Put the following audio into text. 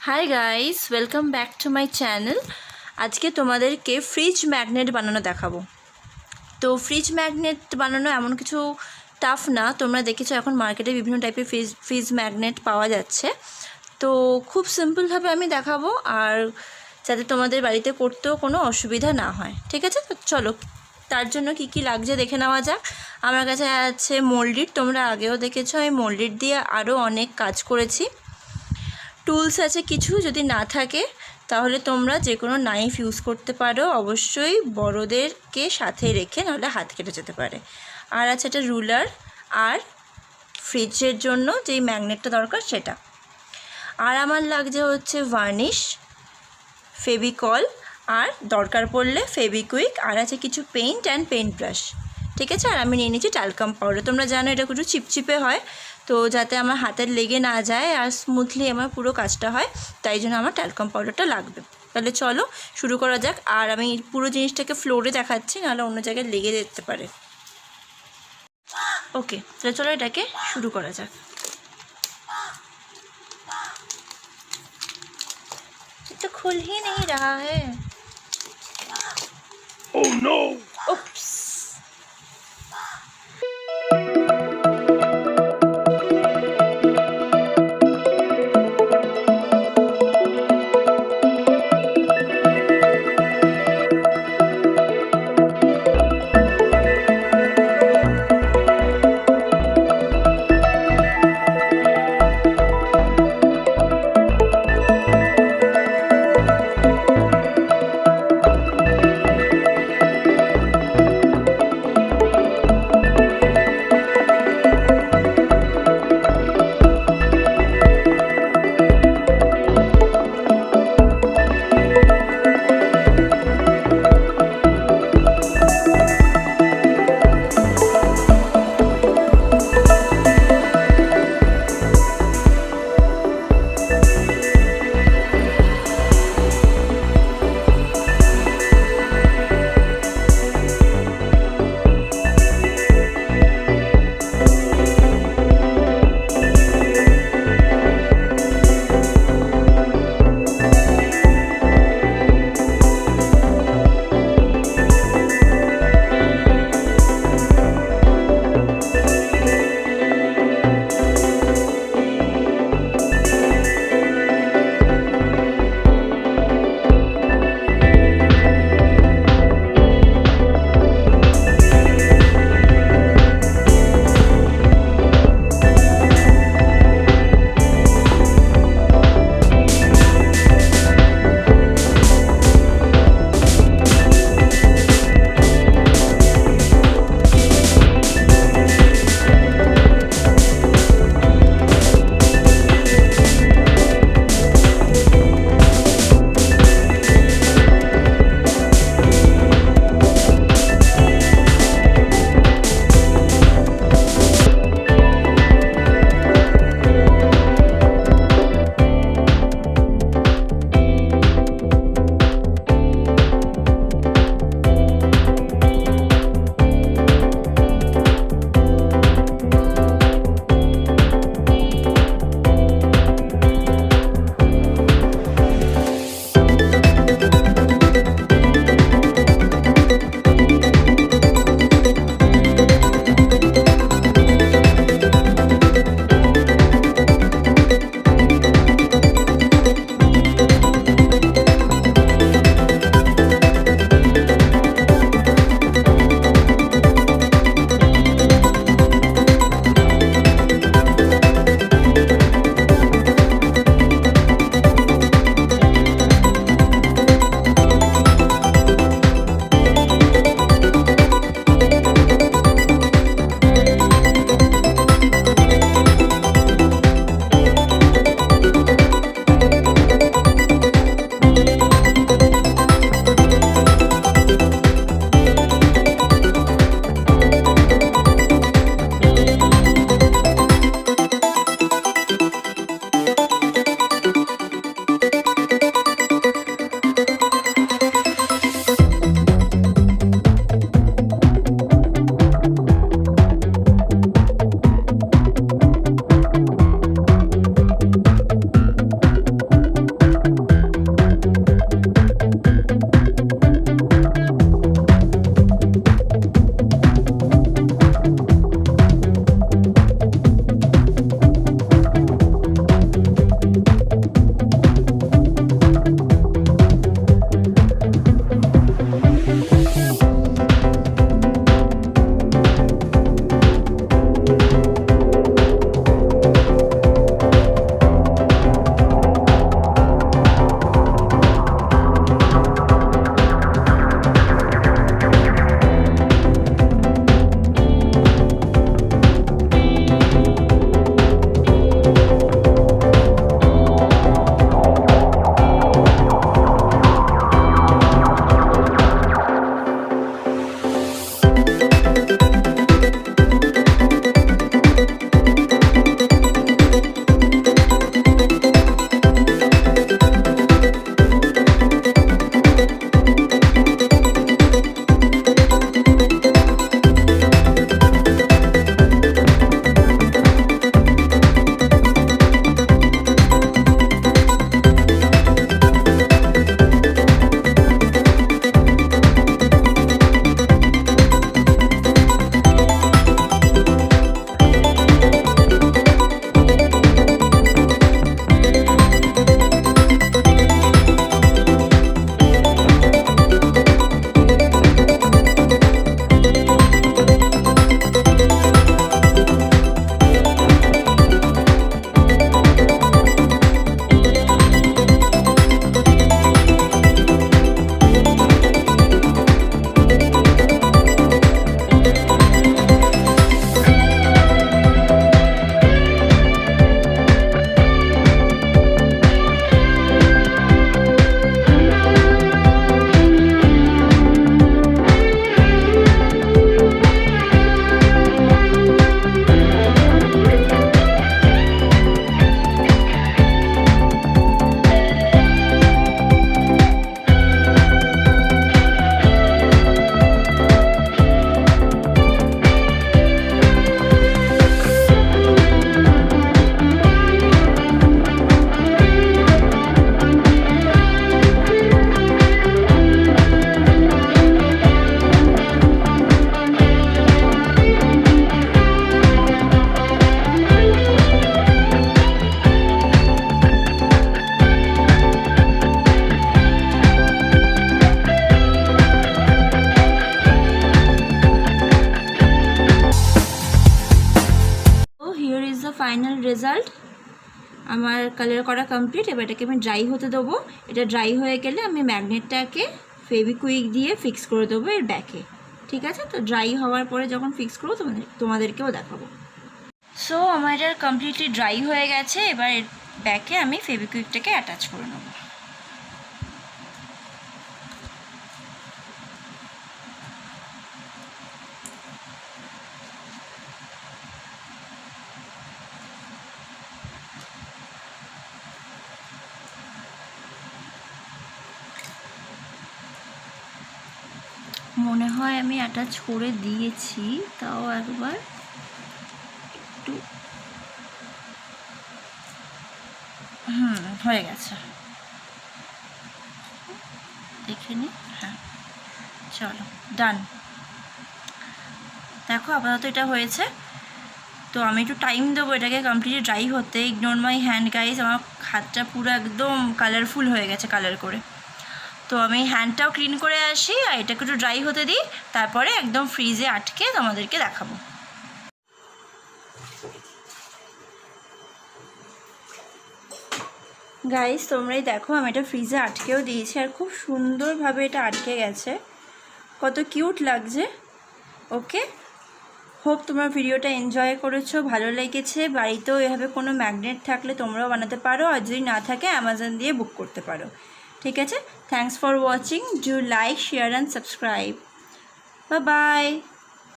Hi guys, welcome back to my channel. আজকে তোমাদেরকে fridge magnet বানানো দেখাবো। তো ফ্রিজ ম্যাগনেট বানানো এমন কিছু টাফ না। তোমরা দেখেছো এখন মার্কেটে বিভিন্ন টাইপের ফ্রিজ ম্যাগনেট পাওয়া যাচ্ছে। তো খুব সিম্পলভাবে আমি দেখাবো, আর যাতে তোমাদের বাড়িতে করতেও কোনো অসুবিধা না হয়। ঠিক আছে, তো চলো তার জন্য কি কি লাগছে দেখে নেওয়া যাক। আমার কাছে আছে মোল্ডিট। তোমরা আগেও দেখেছো আমি মোল্ডিট দিয়ে আরও অনেক কাজ করেছি। টুলস আছে কিছু, যদি না থাকে তাহলে তোমরা যে কোনো নাইফ ইউজ করতে পারো, অবশ্যই বড়োদেরকে সাথে রেখে, নাহলে হাত কেটে যেতে পারে। আর আছে একটা রুলার, আর ফ্রিজের জন্য যেই ম্যাগনেটটা দরকার সেটা। আর আমার লাগছে হচ্ছে ভার্নিশ, ফেভিকল, আর দরকার পড়লে ফেভিকুইক, আর আছে কিছু পেইন্ট অ্যান্ড পেইন্ট ব্রাশ। ঠিক আছে, আর আমি নিয়ে নিচ্ছি ট্যালকাম পাউডার। তোমরা জানো এটা একটু চিপচিপে হয়, তো যাতে আমার হাতের লেগে না যায় আর স্মুথলি আমার পুরো কাজটা হয়, তাই জন্য আমার ট্যালকাম পাউডারটা লাগবে। তাহলে চলো শুরু করা যাক। আর আমি পুরো জিনিসটাকে ফ্লোরে দেখাচ্ছি, নাহলে অন্য জায়গায় লেগে যেতে পারে। ওকে, তাহলে চলো এটাকে শুরু করা যাক। तो खुल ही नहीं रहा है। Oh no! Oops. Final result. আমার কালার করা কমপ্লিট। এবার এটাকে আমি ড্রাই হতে দেবো। এটা ড্রাই হয়ে গেলে আমি ম্যাগনেটটাকে ফেভিকুইক দিয়ে ফিক্স করে দেবো এর ব্যাকে। ঠিক আছে, তো ড্রাই হওয়ার পরে যখন ফিক্স করবো তোমাদেরকেও দেখাবো। সো আমার এটা কমপ্লিটলি ড্রাই হয়ে গেছে। এবার এর ব্যাকে আমি ফেভিকুইকটাকে অ্যাটাচ করে নেবো। মনে হয় আমি অ্যাটাচ করে দিয়েছি, তাও একবার একটু হয়ে গেছে, দেখে নি। হ্যাঁ, চলো ডান। দেখো আপাতত এটা হয়েছে। তো আমি একটু টাইম দেবো এটাকে কমপ্লিটলি ড্রাই হতে। ইগনোর মাই হ্যান্ড গাইজ, আমার হাতটা পুরো একদম কালারফুল হয়ে গেছে কালার করে। তো আমি হ্যান্ডটাও ক্লিন করে আসি আর এটাকে একটু ড্রাই হতে দিই, তারপরে একদম ফ্রিজে আটকে তোমাদেরকে দেখাবো। গাইজ তোমরাই দেখো, আমি এটা ফ্রিজে আটকেও দিয়েছি আর খুব সুন্দরভাবে এটা আটকে গেছে, কত কিউট লাগছে। ওকে, হোপ তোমরা ভিডিওটা এনজয় করেছো, ভালো লেগেছে। বাড়িতেও এভাবে কোনো ম্যাগনেট থাকলে তোমরাও বানাতে পারো, আর যদি না থাকে অ্যামাজন দিয়ে বুক করতে পারো। ঠিক আছে, thanks for watching, do like, share and subscribe. Bye bye.